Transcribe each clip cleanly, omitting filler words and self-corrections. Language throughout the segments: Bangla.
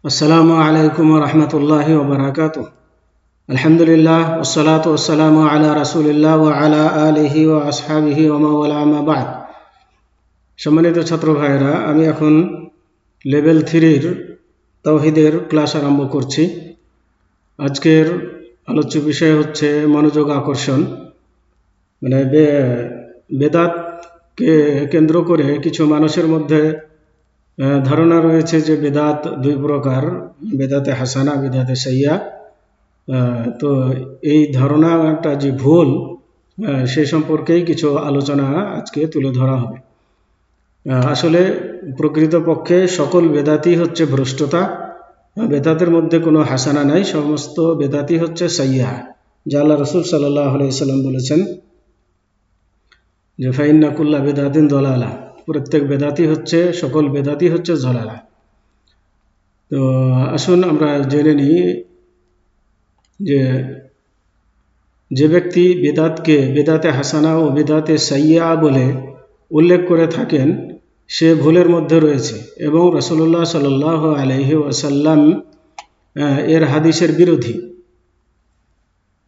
আসসালামু আলাইকুম ওয়া রাহমাতুল্লাহি ওয়া বারাকাতুহু। আলহামদুলিল্লাহ ওয়াসসালাতু ওয়াসসালামু আলা রাসূলিল্লাহ ওয়া আলা আলিহি ওয়া আসহাবিহি ওয়া মান ওয়ালা, আম্মা বা'দ। সম্মানিত ছাত্র ভাইরা, আমি এখন লেভেল 3-র তাওহীদের ক্লাস আরম্ভ করছি। আজকের আলোচ্য বিষয় হচ্ছে মনোযোগ আকর্ষণ। মানে বেদাতকে কেন্দ্র করে কিছু মানুষের মধ্যে ধারণা রয়েছে যে বেদাত দুই প্রকার, বেদাতে হাসানা, বেদাতে সাইয়্যা। তো এই ধারণাটা যে ভুল, সে সম্পর্কেই কিছু আলোচনা আজকে তুলে ধরা হবে। আসলে প্রকৃতপক্ষে সকল বেদাতই হচ্ছে ভ্রষ্টতা। বেদাতের মধ্যে কোনো হাসানা নাই, সমস্ত বেদাতই হচ্ছে সাইয়্যা, যা আল্লাহ রাসূল সাল্লাল্লাহু আলাইহি ওয়াসাল্লাম বলেছেন যে ফাইন্না কুল্লা বেদাতিন দলালা, প্রত্যেক বেদাতই হচ্ছে, সকল বেদাতই হচ্ছে জলালা। তো আসুন আমরা জেনে নিই যে ব্যক্তি বেদাতকে বেদাতে হাসানা ও বেদাতে সাইয়্যা বলে উল্লেখ করে থাকেন, সে ভুলের মধ্যে রয়েছে এবং রাসূলুল্লাহ সাল্লাল্লাহু আলাইহি ওয়াসাল্লাম এর হাদিসের বিরোধী।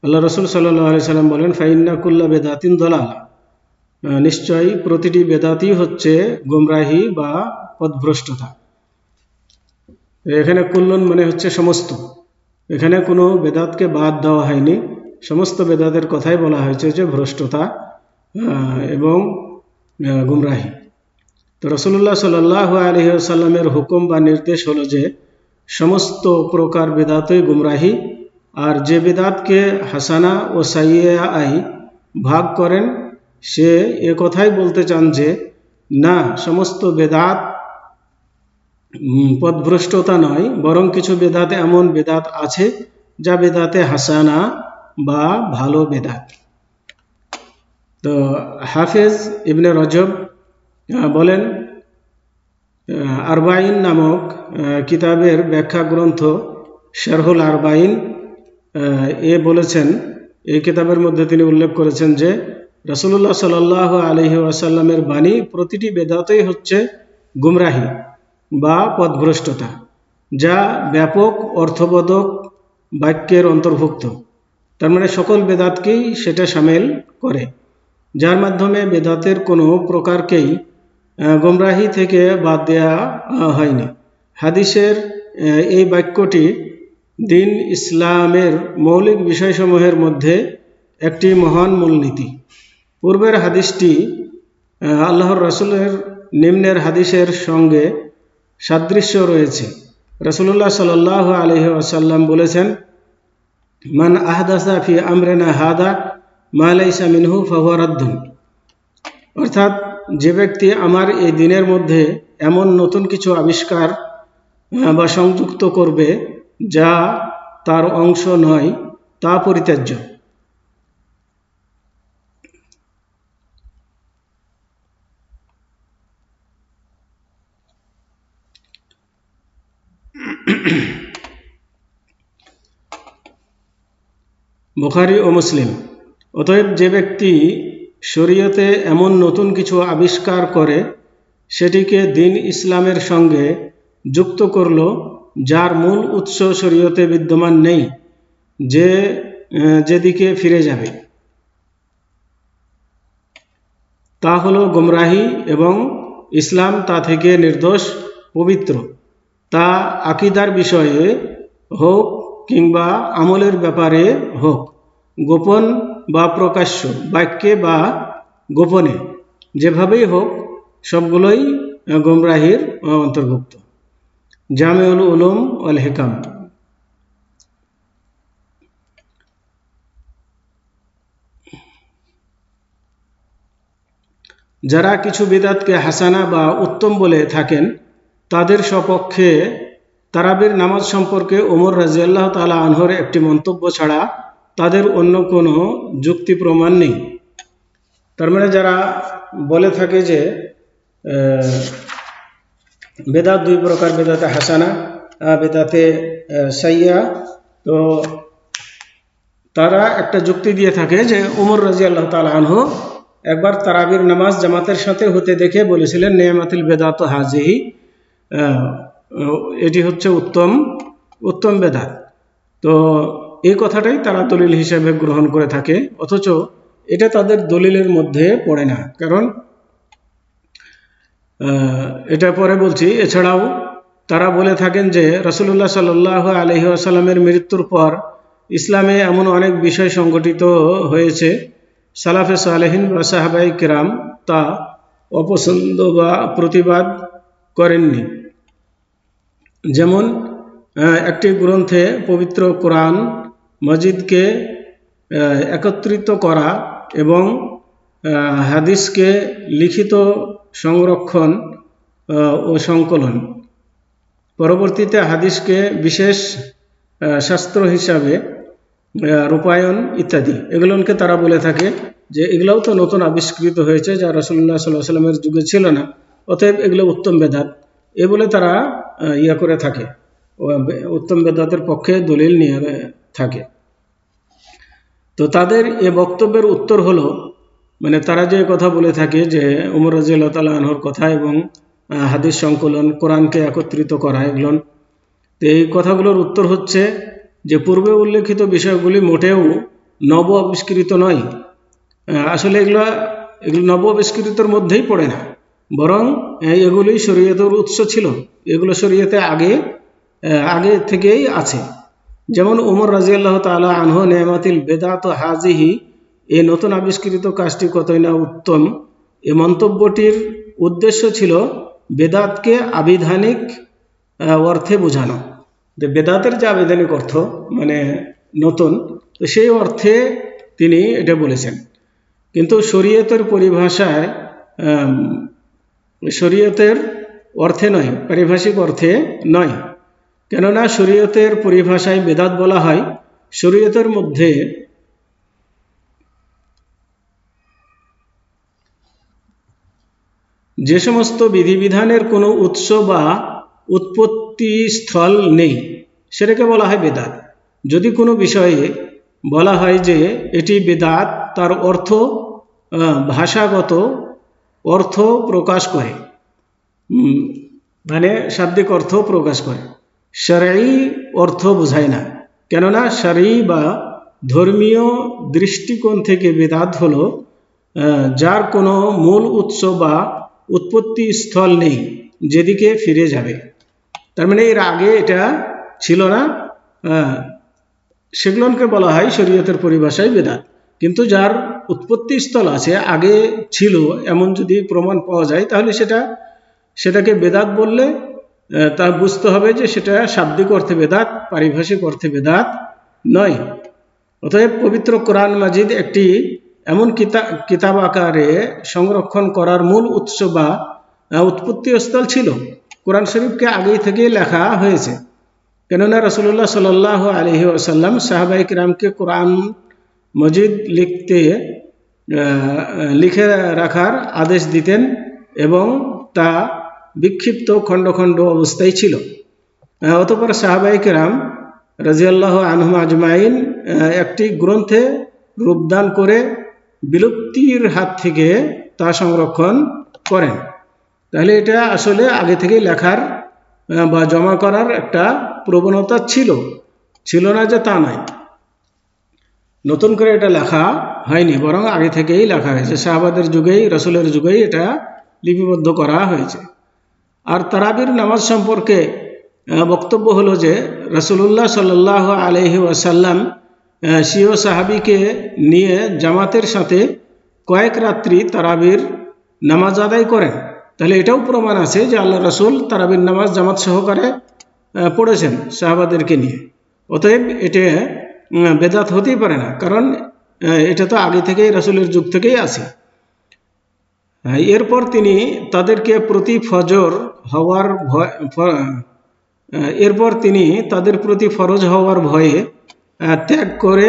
আল্লাহ রাসূল সাল্লাল্লাহু আলাইহি ওয়াসাল্লাম বলেন ফাইন্না কুল্লা বেদাতিন দলালা, নিশ্চয়ই প্রতিটি বেদাতই হচ্ছে গোমরাহি বা পথভ্রষ্টতা। এখানে কুল্লুন মানে হচ্ছে সমস্ত, এখানে কোনো বেদাতকে বাদ দেওয়া হয়নি, সমস্ত বেদাতের কথাই বলা হয়েছে যে ভ্রষ্টতা এবং গুমরাহি। তো রাসূলুল্লাহ সাল্লাল্লাহু আলাইহি ওয়াসাল্লামের হুকুম বা নির্দেশ হলো যে সমস্ত প্রকার বেদাতই গুমরাহি, আর যে বেদাতকে হাসানা ও সাইয়্যা ভাগ করেন সে এ কথাই বলতে চান যে না, সমস্ত বেদাত পথভ্রষ্টতা নয়, বরং কিছু বেদাতে এমন বেদাত আছে যা বেদাতে হাসানা বা ভালো বেদাত। তো হাফেজ ইবনে রজব বলেন, আরবাইন নামক কিতাবের ব্যাখ্যা গ্রন্থ শারহুল আরবাইন বলেছেন, এই কিতাবের মধ্যে তিনি উল্লেখ করেছেন যে রাসূলুল্লাহ সাল্লাল্লাহু আলাইহি ওয়াসাল্লামের বাণী প্রতিটি বেদাতই হচ্ছে গুমরাহি বা পথভ্রষ্টতা, যা ব্যাপক অর্থবোধক বাক্যের অন্তর্ভুক্ত। তার মানে সকল বেদাতকেই সেটা শামিল করে, যার মাধ্যমে বেদাতের কোনো প্রকারকেই গোমরাহি থেকে বাদ দেওয়া হয়নি। হাদিসের এই বাক্যটি দিন ইসলামের মৌলিক বিষয়সমূহের মধ্যে একটি মহান মূলনীতি। পূর্বের হাদিসটি আল্লাহর রাসূলের নিম্নের হাদিসের সঙ্গে সাদৃশ্য রয়েছে। রাসূলুল্লাহ সাল্লাল্লাহু আলাইহি ওয়াসাল্লাম বলেছেন, মান আহদাসা ফি আমরিনা হাদা মা লাইসা মিনহু ফাহুয়া রাদ্দুন, অর্থাৎ যে ব্যক্তি আমার এই দিনের মধ্যে এমন নতুন কিছু আবিষ্কার বা সংযুক্ত করবে যা তার অংশ নয়, তা পরিত্যাজ্য। বুখারী ও মুসলিম। অতএব যে ব্যক্তি শরীয়তে এমন নতুন কিছু আবিষ্কার করে সেটিকে দিন ইসলামের সঙ্গে যুক্ত করল যার মূল উৎস শরীয়তে বিদ্যমান নেই, যেদিকে ফিরে যাবে তা হলো গোমরাহি এবং ইসলাম তা থেকে নির্দোষ, পবিত্র। তা আকীদার বিষয়ে হোক কিংবা আমলের ব্যাপারে হোক, গোপন বা প্রকাশ্য, বাক্যে বা গোপনে, যেভাবেই হোক সবগুলোই গোমরাহির অন্তর্ভুক্ত। জামিউল উলুম ওয়াল হিকাম। যারা কিছু বিদআতকে হাসানা বা উত্তম বলে থাকেন, তাদের সপক্ষে তারাবির নামাজ সম্পর্কে ওমর রাদিয়াল্লাহু তাআলা আনহুর একটি মন্তব্য ছাড়া তাদের অন্য কোনো যুক্তি প্রমাণ নেই। তার মানে যারা বলে থাকে যে বেদাত দুই প্রকার, বেদাতে হাসানা, বেদাতে সাইয়্যা, তো তারা একটা যুক্তি দিয়ে থাকে যে ওমর রাদিয়াল্লাহু তাআলা আনহু একবার তারাবির নামাজ জামাতের সাথে হতে দেখে বলেছিলেন, নিয়ামাতুল বেদাতু হাযিহি, এটি হচ্ছে উত্তম বেদাত। তো এই কথাটাই তারা দলিল হিসেবে গ্রহণ করে থাকে, অথচ এটা তাদের দলিলের মধ্যে পড়ে না। কারণ এটা পরে বলছি। এছাড়াও তারা বলে থাকেন যে রাসূলুল্লাহ সাল্লাল্লাহু আলাইহি ওয়াসাল্লামের মৃত্যুর পর ইসলামে এমন অনেক বিষয় সংগঠিত হয়েছে, সালাফে সালেহিন বা সাহাবায়ে কেরাম তা অপছন্দ বা প্রতিবাদ করেননি। যেমন একটি গ্রন্থে পবিত্র কোরআন মজিদকে একত্রিত করা এবং হাদিসকে লিখিত সংরক্ষণ ও সংকলন, পরবর্তীতে হাদিসকে বিশেষ শাস্ত্র হিসাবে রূপায়ণ ইত্যাদি, এগুলোকে তারা বলে থাকে যে এগুলোও তো নতুন আবিষ্কৃত হয়েছে, যা রাসূলুল্লাহ সাল্লাল্লাহু আলাইহি ওয়াসাল্লামের যুগে ছিল না, অতএব এগুলো উত্তম বেদাত, এ বলে তারা করে থাকে, উত্তম বেদাতের পক্ষে দলিল নিয়ে থাকে। তো তাদের এ বক্তব্যের উত্তর হলো, মানে তারা যে কথা বলে থাকে যে ওমর রাদিয়াল্লাহু তাআলা আনহুর কথা এবং হাদিস সংকলন, কোরআনকে একত্রিত করা, এগুলো, তো এই কথাগুলোর উত্তর হচ্ছে যে পূর্বে উল্লেখিত বিষয়গুলি মোটেও নব আবিষ্কৃত নয়। আসলে এগুলো নব আবিষ্কৃতর মধ্যেই পড়ে না, বরং এগুলি শরীয়তের উৎস ছিল, এগুলো শরীয়তে আগে থেকেই আছে। যেমন ওমর রাদিয়াল্লাহু তাআলা আনহু নিয়ামাতিল বেদাত হাজিহি, এই নতুন আবিষ্কৃত কাজটি কতই না উত্তম, এ মন্তব্যটির উদ্দেশ্য ছিল বেদাতকে আবিধানিক অর্থে বোঝানো, যে বেদাতের যে আবিধানিক অর্থ মানে নতুন, তো সেই অর্থে তিনি এটা বলেছেন। কিন্তু শরীয়তের পরিভাষায়, শরীয়তের অর্থে নয়, পারিভাষিক অর্থে নয়। কেননা শরীয়তের পরিভাষায় বেদাত বলা হয় শরীয়তের মধ্যে যে সমস্ত বিধিবিধানের কোনো উৎস বা উৎপত্তি স্থল নেই, সেটাকে বলা হয় বেদাত। যদি কোনো বিষয়ে বলা হয় যে এটি বেদাত, তার অর্থ ভাষাগত অর্থ প্রকাশ করে, মানে শাব্দিক অর্থ প্রকাশ করে, শরঈ অর্থ বোঝায় না। কেননা শরঈ বা ধর্মীয় দৃষ্টিকোণ থেকে বেদাত হলো যার কোনো মূল উৎস বা উৎপত্তি স্থল নেই যেদিকে ফিরে যাবে। তার মানে এর আগে এটা ছিল না, সেগুলোকে বলা হয় শরীয়তের পরিভাষায় বেদাত। কিন্তু যার উৎপত্তি স্থল আছে, আগে ছিল এমন যদি প্রমাণ পাওয়া যায়, তাহলে সেটাকে বেদাত বললে তা বুঝতে হবে যে সেটা শাব্দিক অর্থে বেদাত, পারিভাষিক অর্থে বেদাত নয়। অতএব পবিত্র কোরআন মাজিদ একটি এমন কিতাব আকারে সংরক্ষণ করার মূল উৎস বা উৎপত্তি স্থল ছিল। কোরআন শরীফকে আগেই থেকেই লেখা হয়েছে, কেননা রাসূলুল্লাহ সাল্লাল্লাহু আলাইহি ওয়াসাল্লাম সাহাবায়ে কিরামকে কোরআন মজিদ লিখে রাখার আদেশ দিতেন এবং তা বিক্ষিপ্ত খণ্ড খণ্ড অবস্থায় ছিল। অতঃপর সাহাবায়ে কেরাম রাদিয়াল্লাহু আনহুম আজমাইন একটি গ্রন্থে রূপদান করে বিলুপ্তির হাত থেকে তা সংরক্ষণ করেন। তাহলে এটা আসলে আগে থেকে লেখার বা জমা করার একটা প্রবণতা ছিল না যে তা নয়। নতুন করে এটা লেখা হয়নি, বরং আগে থেকেই লেখা হয়েছে, সাহাবাদের যুগেই, রাসূলের যুগেই এটা লিপিবদ্ধ করা হয়েছে। আর তারাবির নামাজ সম্পর্কে বক্তব্য হলো যে রাসূলুল্লাহ সাল্লাল্লাহু আলাইহি ওয়াসাল্লাম স্বীয় সাহাবীকে নিয়ে জামাতের সাথে কয়েক রাত্রি তারাবির নামাজ আদায় করেন। তাহলে এটাও প্রমাণ আছে যে আল্লাহ রাসূল তারাবির নামাজ জামাত সহকারে পড়েছেন সাহাবাদেরকে নিয়ে। অতএব এটা বেদাত হতেই পারে না, কারণ এটা তো আগে থেকেই রাসূলের যুগ থেকেই আছে। এরপর তিনি তাদেরকে তাদের প্রতি ফরজ হওয়ার ভয়ে ত্যাগ করে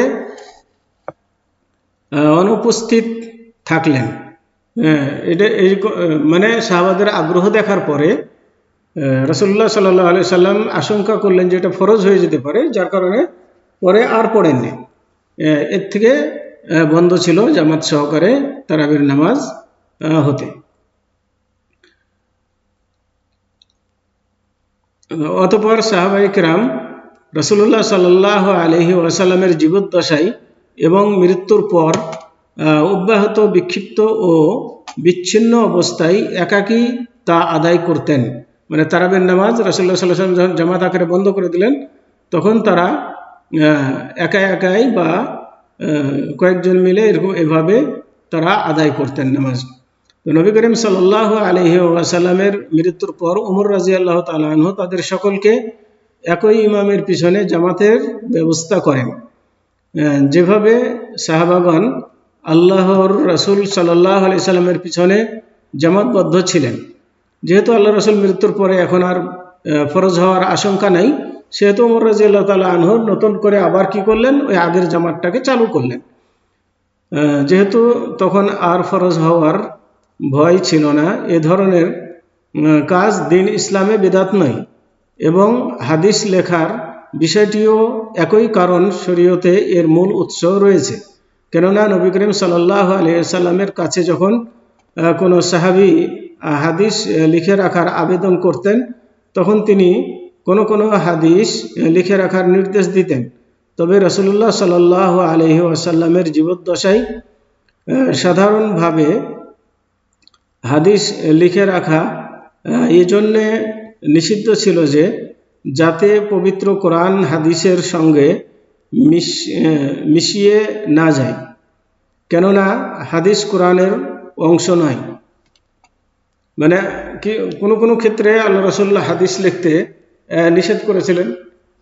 অনুপস্থিত থাকলেন। মানে সাহাবাদের আগ্রহ দেখার পরে রাসূলুল্লাহ সাল্লাল্লাহু আলাইহি সাল্লাম আশঙ্কা করলেন যে এটা ফরজ হয়ে যেতে পারে, যার কারণে পরে আর পড়েননি। এর থেকে বন্ধ ছিল জামাত সহকারে তারাবির নামাজ হতে। অতঃপর সাহাবায়ে কেরাম রাসূলুল্লাহ সাল্লাল্লাহু আলাইহি ওয়াসাল্লামের জীবদ্দশায় এবং মৃত্যুর পর অব্যাহত বিক্ষিপ্ত ও বিচ্ছিন্ন অবস্থায় একাকী তা আদায় করতেন। মানে তারাবির নামাজ রাসূলুল্লাহ সাল্লাল্লাহু আলাইহি ওয়াসাল্লাম যখন জামাত আকারে বন্ধ করে দিলেন, তখন তারা একা একাই বা কয়েকজন মিলে এভাবে তারা আদায় করতেন নামাজ। তো নবী করিম সাল্লাল্লাহু আলাইহি ওয়াসাল্লামের মৃত্যুর পর ওমর রাদিয়াল্লাহু তাআলা আনহু তাদের সকলকে একই ইমামের পিছনে জামাতের ব্যবস্থা করেন। যেভাবে সাহাবাগণ আল্লাহর রাসূল সাল্লাল্লাহু আলাইহি সাল্লামের পিছনে জামাতবদ্ধ ছিলেন, যেহেতু আল্লাহ রাসূল মৃত্যুর পরে এখন আর ফরজ হওয়ার আশঙ্কা নাই, সেহেতু ওমর রাদিয়াল্লাহু তাআলা আনহু নতুন করে আবার কি করলেন, ওই আগের জামাতটাকে চালু করলেন। যেহেতু তখন আর ফরজ হওয়ার ভয় ছিল না। এ ধরনের কাজ দিন ইসলামে বিদআত নয় এবং হাদিস লেখার বিষয়টিও একই কারণ শরীয়তে এর মূল উৎস রয়েছে। কেননা নবী করিম সাল্লাল্লাহু আলাইহি ওয়াসাল্লামের কাছে যখন কোনো সাহাবী হাদিস লিখে রাখার আবেদন করতেন, তখন তিনি কোনো হাদিস লিখে রাখার নির্দেশ দিতেন। তবে রাসূলুল্লাহ সাল্লাল্লাহু আলাইহি ওয়াসাল্লামের জীবদ্দশায় সাধারণভাবে হাদিস লিখে রাখা এজন্যে নিষিদ্ধ ছিল যে যাতে পবিত্র কোরআন হাদিসের সঙ্গে মিশিয়ে না যায়, কেননা হাদিস কোরআনের অংশ নয়। মানে কি কোনো ক্ষেত্রে আল্লাহ রাসূলুল্লাহ হাদিস লিখতে নিষেধ করেছিলেন,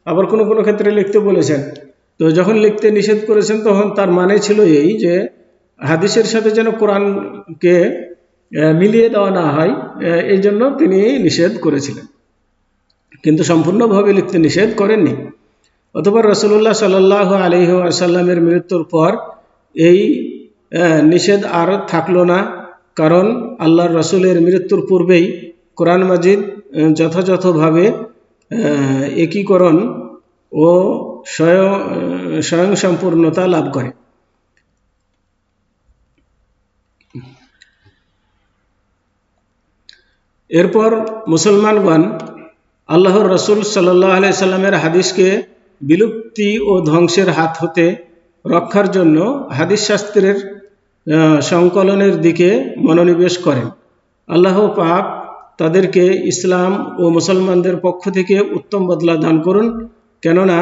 আবার কোনো ক্ষেত্রে লিখতে বলেছেন। তো যখন লিখতে নিষেধ করেছেন, তখন তার মানে ছিল এই যে হাদিসের সাথে যেন কোরআনকে মিলিয়ে দেওয়া না হয়, এই জন্য তিনি নিষেধ করেছিলেন, কিন্তু সম্পূর্ণভাবে লিখতে নিষেধ করেননি। অথবা রাসূলুল্লাহ সাল্লাল্লাহু আলাইহি ওয়াসাল্লামের মৃত্যুর পর এই নিষেধ আর থাকলো না, কারণ আল্লাহর রাসূলের মৃত্যুর পূর্বেই কোরআন মাজিদ যথাযথভাবে একীকরণ ও স্বয়ংসম্পূর্ণতা লাভ করে। এরপর মুসলমানগণ আল্লাহর রাসূল সাল্লাল্লাহু আলাইহি সাল্লামের হাদিসকে বিলুপ্তি ও ধ্বংসের হাত হতে রক্ষার জন্য হাদিস শাস্ত্রের সংকলনের দিকে মনোনিবেশ করেন। আল্লাহ পাক তাদেরকে ইসলাম ও মুসলমানদের পক্ষ থেকে উত্তম বদলা দান করুন, কেননা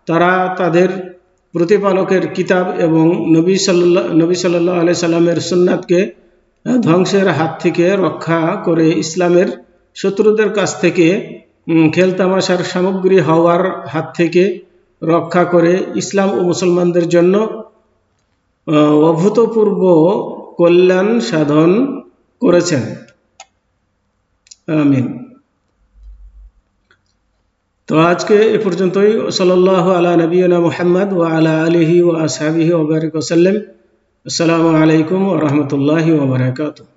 তারা তাদের প্রতিপালকের কিতাব এবং নবী সাল্লাল্লাহু আলাইহি সাল্লামের সুন্নাতকে ধ্বংসের হাত থেকে রক্ষা করে ইসলামের শত্রুদের কাছ থেকে খেলতামাশার সামগ্রী হওয়ার হাত থেকে রক্ষা করে ইসলাম ও মুসলমানদের জন্য অভূতপূর্ব কল্যাণ সাধন করেছেন। আমিন। তো আজকে এ পর্যন্তই। সাল্লাল্লাহু আলা নবিয়িনা মুহাম্মদ ওয়া আলা আলিহি ওয়া আসহাবিহি ওয়া বারিক ওয়া সাল্লাম। আসসালামু আলাইকুম ওয়া রাহমাতুল্লাহি ওয়া বারাকাতুহু।